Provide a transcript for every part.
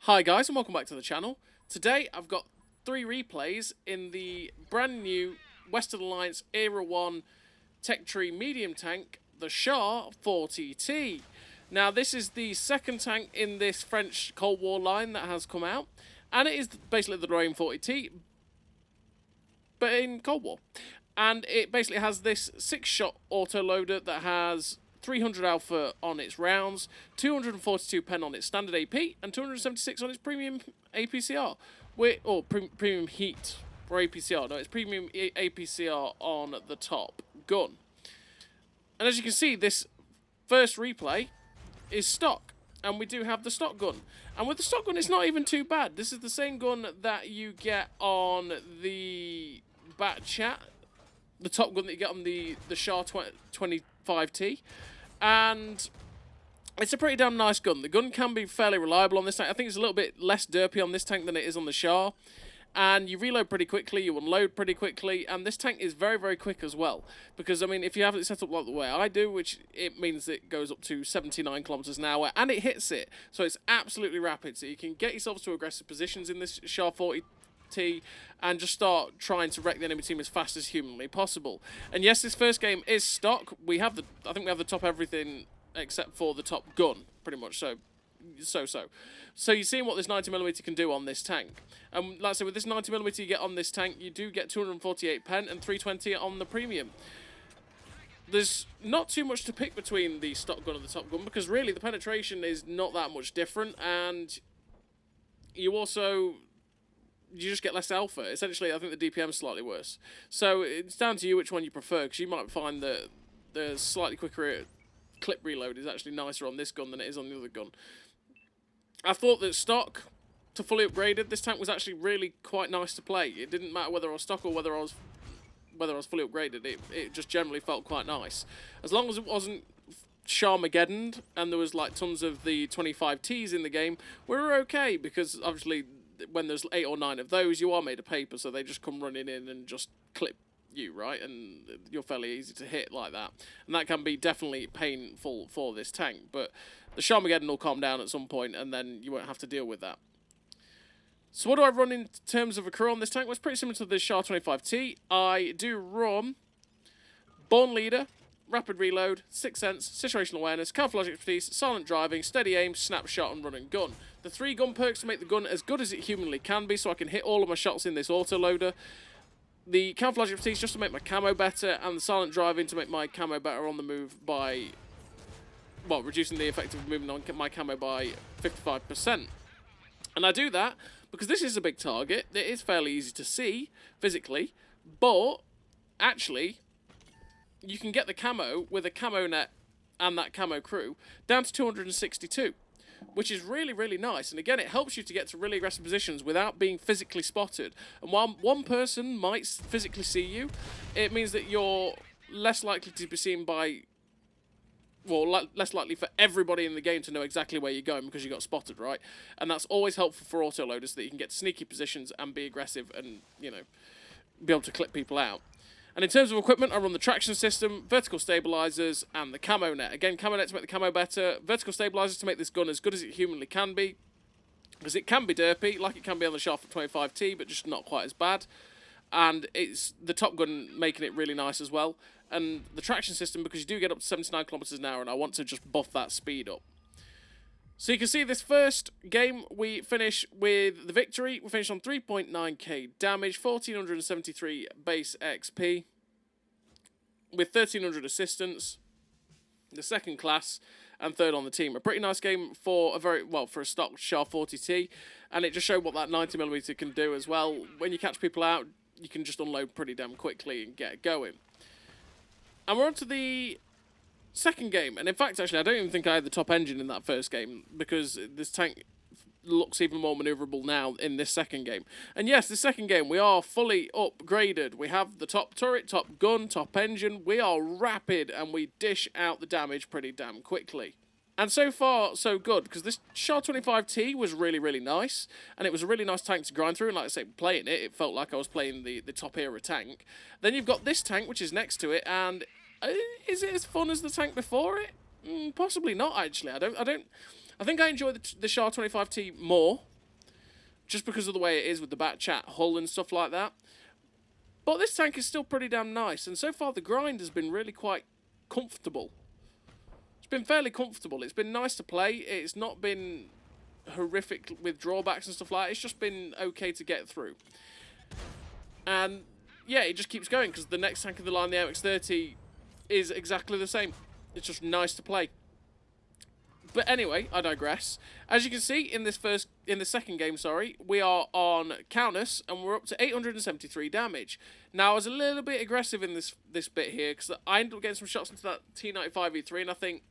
Hi guys and welcome back to the channel. Today I've got 3 replays in the brand new Western Alliance Era 1 Tech Tree medium tank, the Char 40T. Now this is the second tank in this French Cold War line that has come out, and it is basically the Lorraine 40T, but in Cold War. And it basically has this 6-shot autoloader that has 300 alpha on its rounds, 242 pen on its standard AP, and 276 on its premium APCR. Premium heat or APCR. No, it's premium APCR on the top gun. And as you can see, this first replay is stock. And we do have the stock gun. And with the stock gun, it's not even too bad. This is the same gun that you get on the Bat Chat, the top gun that you get on the Char 40T. And it's a pretty damn nice gun. The gun can be fairly reliable on this tank. I think it's a little bit less derpy on this tank than it is on the Char. And you reload pretty quickly, you unload pretty quickly, and this tank is very, very quick as well. Because, I mean, if you have it set up like the way I do, which it means it goes up to 79 kilometers an hour, and it hits it. So it's absolutely rapid. So you can get yourselves to aggressive positions in this Char 40T and just start trying to wreck the enemy team as fast as humanly possible. And yes, this first game is stock. I think we have the top everything except for the top gun, pretty much. So you're seeing what this 90mm can do on this tank. And like I said, with this 90mm you get on this tank, you do get 248 pen and 320 on the premium. There's not too much to pick between the stock gun and the top gun, because really the penetration is not that much different, and you just get less alpha. Essentially, I think the DPM is slightly worse. So it's down to you which one you prefer, because you might find that the slightly quicker clip reload is actually nicer on this gun than it is on the other gun. I thought that stock to fully upgraded, this tank was actually really quite nice to play. It didn't matter whether I was stock or whether I was fully upgraded. It just generally felt quite nice. As long as it wasn't Charmageddon and there was like tons of the 25Ts in the game, we were okay, because obviously when there's 8 or 9 of those, you are made of paper, so they just come running in and just clip you, right? And you're fairly easy to hit like that. And that can be definitely painful for this tank, but the Charmageddon will calm down at some point, and then you won't have to deal with that. So what do I run in terms of a crew on this tank? Well, it's pretty similar to the Char 25T. I do run Born Leader, Rapid Reload, Sixth Sense, Situational Awareness, Camouflage Expertise, Silent Driving, Steady Aim, Snapshot, and Run and Gun. The 3 gun perks to make the gun as good as it humanly can be, so I can hit all of my shots in this autoloader. The Camouflage Expertise just to make my camo better, and the Silent Driving to make my camo better on the move by, well, reducing the effective movement on my camo by 55%. And I do that because this is a big target. It is fairly easy to see physically, but actually you can get the camo with a camo net and that camo crew down to 262, which is really, really nice. And again, it helps you to get to really aggressive positions without being physically spotted. And while one person might physically see you, it means that you're less likely to be seen by, well, less likely for everybody in the game to know exactly where you're going because you got spotted, right? And that's always helpful for autoloaders, so that you can get to sneaky positions and be aggressive and, you know, be able to clip people out. And in terms of equipment, I run the traction system, vertical stabilizers, and the camo net. Again, camo net to make the camo better, vertical stabilizers to make this gun as good as it humanly can be, because it can be derpy, like it can be on the Char 25T, but just not quite as bad. And it's the top gun making it really nice as well. And the traction system, because you do get up to 79 kilometers an hour, and I want to just buff that speed up. So you can see this first game, we finish with the victory. We finish on 3.9k damage, 1473 base XP, with 1300 assistance, the second class, and third on the team. A pretty nice game for a stock Char 40T, and it just showed what that 90mm can do as well. When you catch people out, you can just unload pretty damn quickly and get going. And we're on to the second game, and in fact, actually, I don't even think I had the top engine in that first game, because this tank looks even more maneuverable now in this second game. And yes, this second game, we are fully upgraded. We have the top turret, top gun, top engine. We are rapid, and we dish out the damage pretty damn quickly. And so far, so good, because this Char 25T was really, really nice, and it was a really nice tank to grind through, and like I say, playing it felt like I was playing the top era tank. Then you've got this tank, which is next to it, and is it as fun as the tank before it? Possibly not, actually. I think I enjoy the Char 25T more, just because of the way it is with the back chat hull and stuff like that. But this tank is still pretty damn nice, and so far the grind has been really quite comfortable. It's been fairly comfortable. It's been nice to play. It's not been horrific with drawbacks and stuff like that. It's just been okay to get through. And yeah, it just keeps going because the next tank in the line, the MX-30, is exactly the same. It's just nice to play. But anyway, I digress. As you can see in the second game, we are on Countess and we're up to 873 damage. Now I was a little bit aggressive in this bit here because I ended up getting some shots into that T95E3 and I think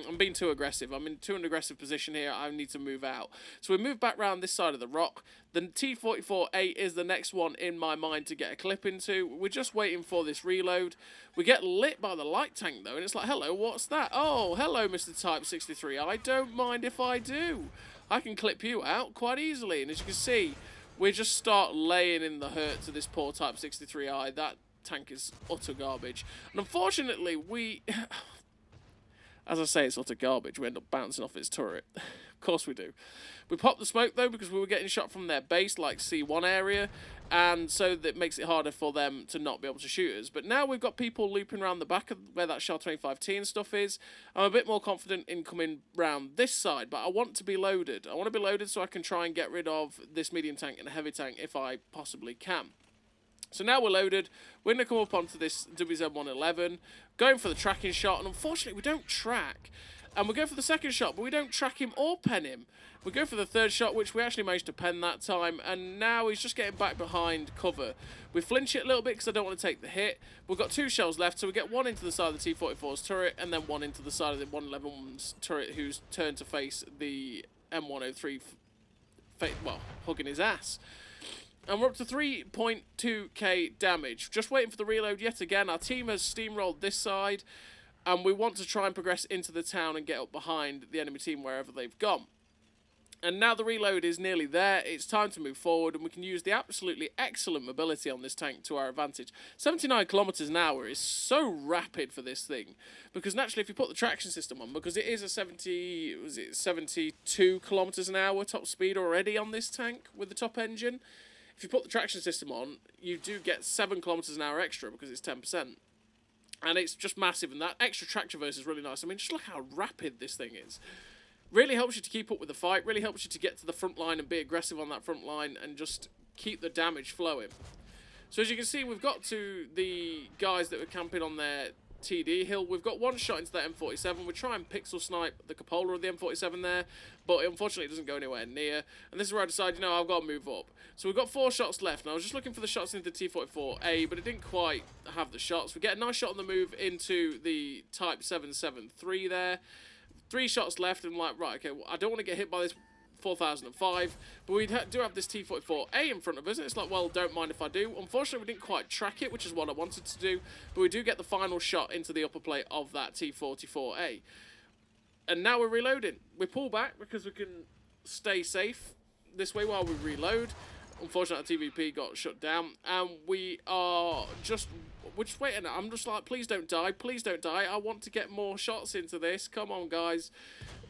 I'm being too aggressive. I'm in too an aggressive position here. I need to move out. So we move back round this side of the rock. The T44A is the next one in my mind to get a clip into. We're just waiting for this reload. We get lit by the light tank though, and it's like, hello, what's that? Oh, hello, Mr. Type 63. I don't mind if I do. I can clip you out quite easily. And as you can see, we just start laying in the hurt to this poor Type 63i. That tank is utter garbage. And unfortunately, as I say, it's utter garbage. We end up bouncing off its turret. Of course we do. We popped the smoke, though, because we were getting shot from their base, like C1 area, and so that makes it harder for them to not be able to shoot us. But now we've got people looping around the back of where that Char 25T and stuff is. I'm a bit more confident in coming round this side, but I want to be loaded. I want to be loaded so I can try and get rid of this medium tank and a heavy tank if I possibly can. So now we're loaded, we're going to come up onto this WZ-111, going for the tracking shot, and unfortunately we don't track. And we go for the second shot, but we don't track him or pen him. We go for the third shot, which we actually managed to pen that time, and now he's just getting back behind cover. We flinch it a little bit because I don't want to take the hit. We've got 2 shells left, so we get one into the side of the T-44's turret, and then one into the side of the 111's turret, who's turned to face the M103, well, hugging his ass. And we're up to 3.2k damage. Just waiting for the reload yet again. Our team has steamrolled this side, and we want to try and progress into the town and get up behind the enemy team wherever they've gone. And now the reload is nearly there. It's time to move forward, and we can use the absolutely excellent mobility on this tank to our advantage. 79 kilometers an hour is so rapid for this thing, because naturally if you put the traction system on, because it is a 72 kilometers an hour top speed already on this tank with the top engine. If you put the traction system on, you do get 7 kilometers an hour extra because it's 10%. And it's just massive, and that extra track traverse is really nice. I mean, just look how rapid this thing is. Really helps you to keep up with the fight, really helps you to get to the front line and be aggressive on that front line and just keep the damage flowing. So as you can see, we've got to the guys that were camping on their TD hill. We've got one shot into that M47. We try and pixel snipe the cupola of the M47 there, but unfortunately it doesn't go anywhere near. And this is where I decided, you know, I've got to move up. So we've got 4 shots left, and I was just looking for the shots into the T44A, but it didn't quite have the shots. We get a nice shot on the move into the Type 773 there. 3 shots left, and I'm like, right, okay, well, I don't want to get hit by this 4005, but we do have this T44A in front of us, and it's like, well, don't mind if I do. Unfortunately, we didn't quite track it, which is what I wanted to do, but we do get the final shot into the upper plate of that T44A. And now we're reloading. We pull back because we can stay safe this way while we reload. Unfortunately, our TVP got shut down, and we're just waiting. I'm just like, please don't die, please don't die. I want to get more shots into this. Come on, guys.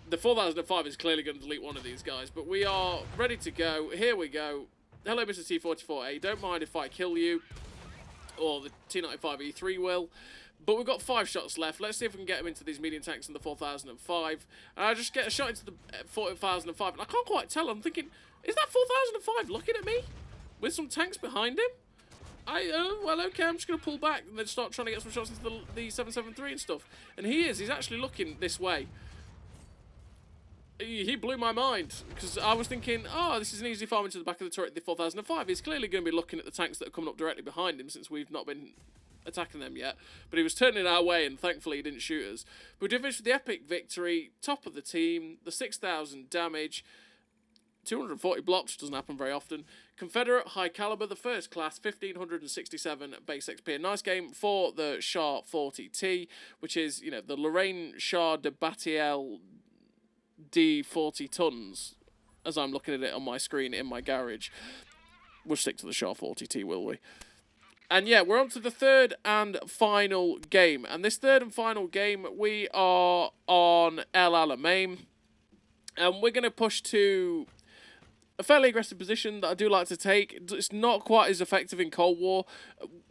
The 4005 is clearly going to delete one of these guys, but we are ready to go. Here we go. Hello, Mr. T44A. Don't mind if I kill you, or the T95E3 will. But we've got 5 shots left. Let's see if we can get them into these medium tanks in the 4005. And I just get a shot into the 4005, and I can't quite tell. I'm thinking, is that 4005 looking at me with some tanks behind him? Well, okay, I'm just going to pull back and then start trying to get some shots into the 773 and stuff. And he's actually looking this way. He blew my mind, because I was thinking, oh, this is an easy farm into the back of the turret, the 4005. He's clearly going to be looking at the tanks that are coming up directly behind him, since we've not been attacking them yet. But he was turning our way, and thankfully he didn't shoot us. But we did finish with the epic victory, top of the team, the 6,000 damage, 240 blocks, doesn't happen very often. Confederate high caliber, the first class, 1567 base XP. A nice game for the Char 40T, which is, you know, the Lorraine Char de Batiel D 40 tons, as I'm looking at it on my screen in my garage. We'll stick to the Char 40T, will we? And yeah, we're on to the third and final game. And this third and final game, we are on El Alamein. And we're going to push to a fairly aggressive position that I do like to take. It's not quite as effective in Cold War.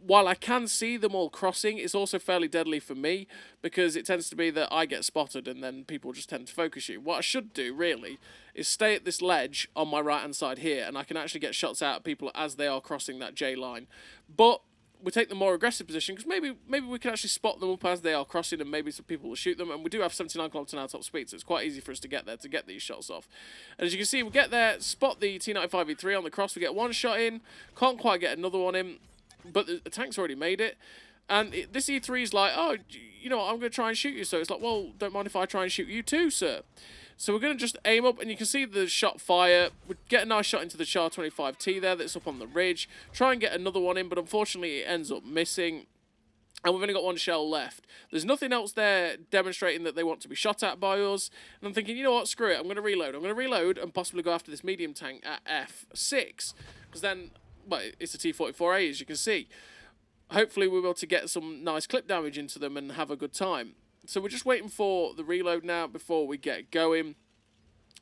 While I can see them all crossing, it's also fairly deadly for me because it tends to be that I get spotted and then people just tend to focus you. What I should do, really, is stay at this ledge on my right-hand side here, and I can actually get shots out at people as they are crossing that J line. But we take the more aggressive position because maybe we can actually spot them up as they are crossing, and maybe some people will shoot them. And we do have 79 km/h top speed, so it's quite easy for us to get there to get these shots off. And as you can see, we get there, spot the T95E3 on the cross. We get one shot in, can't quite get another one in, but the tank's already made it. And this E3 is like, oh, you know what, I'm going to try and shoot you. So it's like, well, don't mind if I try and shoot you too, sir. So we're going to just aim up, and you can see the shot fire. We get a nice shot into the Char 40T there that's up on the ridge. Try and get another one in, but unfortunately it ends up missing. And we've only got one shell left. There's nothing else there demonstrating that they want to be shot at by us. And I'm thinking, you know what, screw it, I'm going to reload. I'm going to reload and possibly go after this medium tank at F6. Because then, well, it's a T44A, as you can see. Hopefully we'll be able to get some nice clip damage into them and have a good time. So we're just waiting for the reload now before we get going.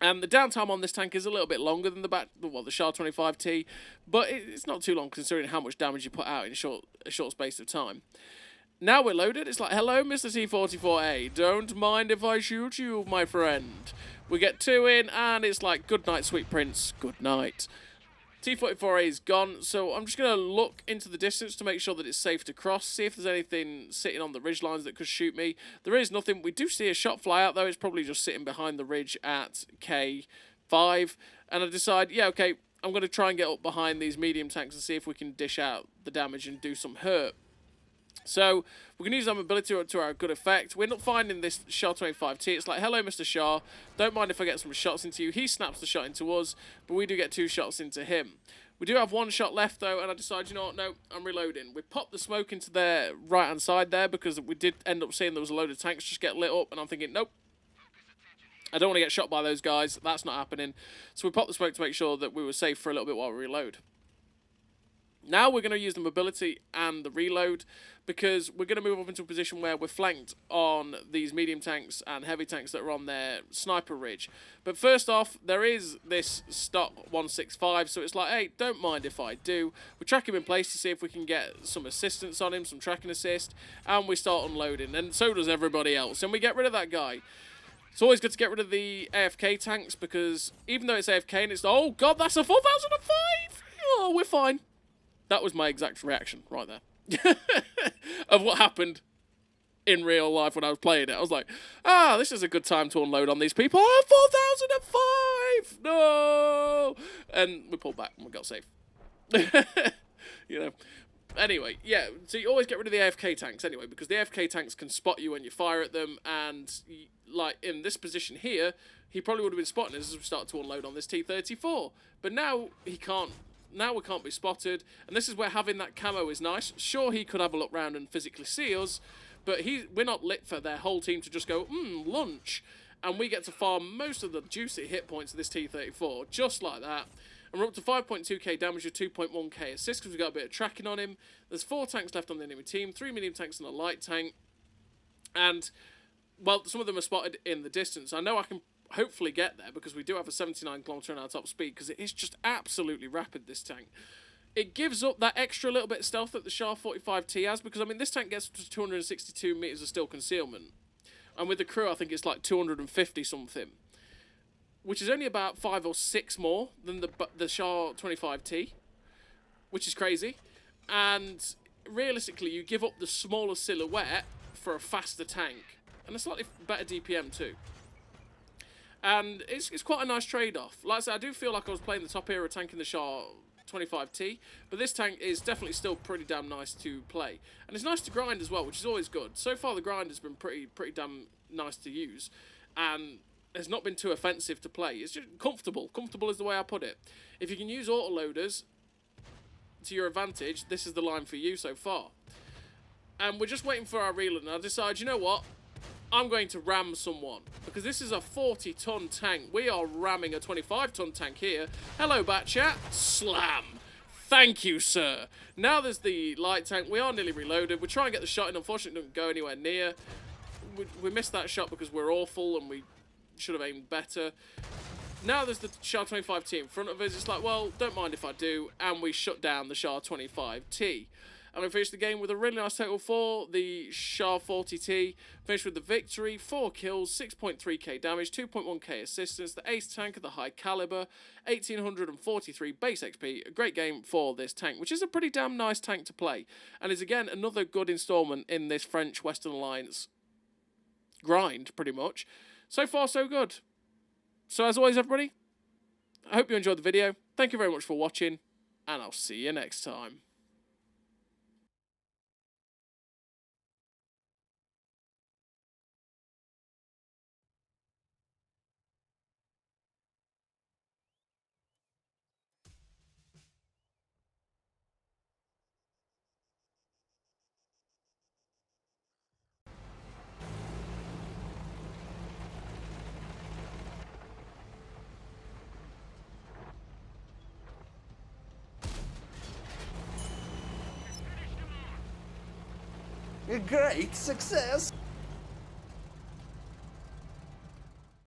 And the downtime on this tank is a little bit longer than the Char 25T, but it's not too long considering how much damage you put out in a short space of time. Now we're loaded. It's like, hello, Mr. T44A. Don't mind if I shoot you, my friend. We get two in, and it's like, good night, sweet prince. Good night. T44A is gone, so I'm just going to look into the distance to make sure that it's safe to cross, see if there's anything sitting on the ridge lines that could shoot me. There is nothing. We do see a shot fly out, though. It's probably just sitting behind the ridge at K5, and I decide, yeah, okay, I'm going to try and get up behind these medium tanks and see if we can dish out the damage and do some hurt. So we're going to use our mobility to our good effect. We're not finding this Char 25T. It's like, hello, Mr. Char. Don't mind if I get some shots into you. He snaps the shot into us, but we do get 2 shots into him. We do have 1 shot left, though, and I decide, you know what, no, I'm reloading. We popped the smoke into their right-hand side there because we did end up seeing there was a load of tanks just get lit up, and I'm thinking, nope. I don't want to get shot by those guys. That's not happening. So we popped the smoke to make sure that we were safe for a little bit while we reload. Now we're going to use the mobility and the reload because we're going to move up into a position where we're flanked on these medium tanks and heavy tanks that are on their sniper ridge. But first off, there is this stock 165, so it's like, hey, don't mind if I do. We track him in place to see if we can get some assistance on him, some tracking assist, and we start unloading, and so does everybody else, and we get rid of that guy. It's always good to get rid of the AFK tanks because even though it's AFK and it's, oh god, that's a 4005! Oh, we're fine. That was my exact reaction right there of what happened in real life when I was playing it. I was like, ah, this is a good time to unload on these people. Oh, 4005! No! And we pulled back and we got safe. You know. Anyway, yeah, so you always get rid of the AFK tanks anyway, because the AFK tanks can spot you when you fire at them, and like in this position here, he probably would have been spotting us as we start to unload on this T34. But now he can't. Now we can't be spotted, and this is where having that camo is nice. Sure, he could have a look round and physically see us, but we're not lit for their whole team to just go, lunch. And we get to farm most of the juicy hit points of this T34, just like that. And we're up to 5.2k damage with 2.1k assist because we've got a bit of tracking on him. There's 4 tanks left on the enemy team, 3 medium tanks and a light tank. And, well, some of them are spotted in the distance. I know I can hopefully get there because we do have a 79 km/h top speed because it is just absolutely rapid, this tank. It gives up that extra little bit of stealth that the Char 45T has because, I mean, this tank gets to 262 meters of still concealment. And with the crew, I think it's like 250 something, which is only about 5 or 6 more than the Char 25T, which is crazy. And realistically, you give up the smaller silhouette for a faster tank and a slightly better DPM too. And it's quite a nice trade-off. Like I said, I do feel like I was playing the top era tank in the Char 25T, but this tank is definitely still pretty damn nice to play. And it's nice to grind as well, which is always good. So far, the grind has been pretty damn nice to use, and has not been too offensive to play. It's just comfortable. Comfortable is the way I put it. If you can use autoloaders to your advantage, this is the line for you so far. And we're just waiting for our reload, and I decide, you know what? I'm going to ram someone, because this is a 40-ton tank. We are ramming a 25-ton tank here. Hello, Batchat. Slam. Thank you, sir. Now there's the light tank. We are nearly reloaded. We try and get the shot in. Unfortunately, it didn't go anywhere near. We missed that shot because we're awful, and we should have aimed better. Now there's the Char 40T in front of us. It's like, well, don't mind if I do. And we shut down the Char 40T. And we finished the game with a really nice total for the Char 40T. Finished with the victory, 4 kills, 6.3k damage, 2.1k assistance, the ace tank of the high caliber, 1843 base XP. A great game for this tank, which is a pretty damn nice tank to play. And is again another good installment in this French Western Alliance grind, pretty much. So far, so good. So as always, everybody, I hope you enjoyed the video. Thank you very much for watching, and I'll see you next time. A great success!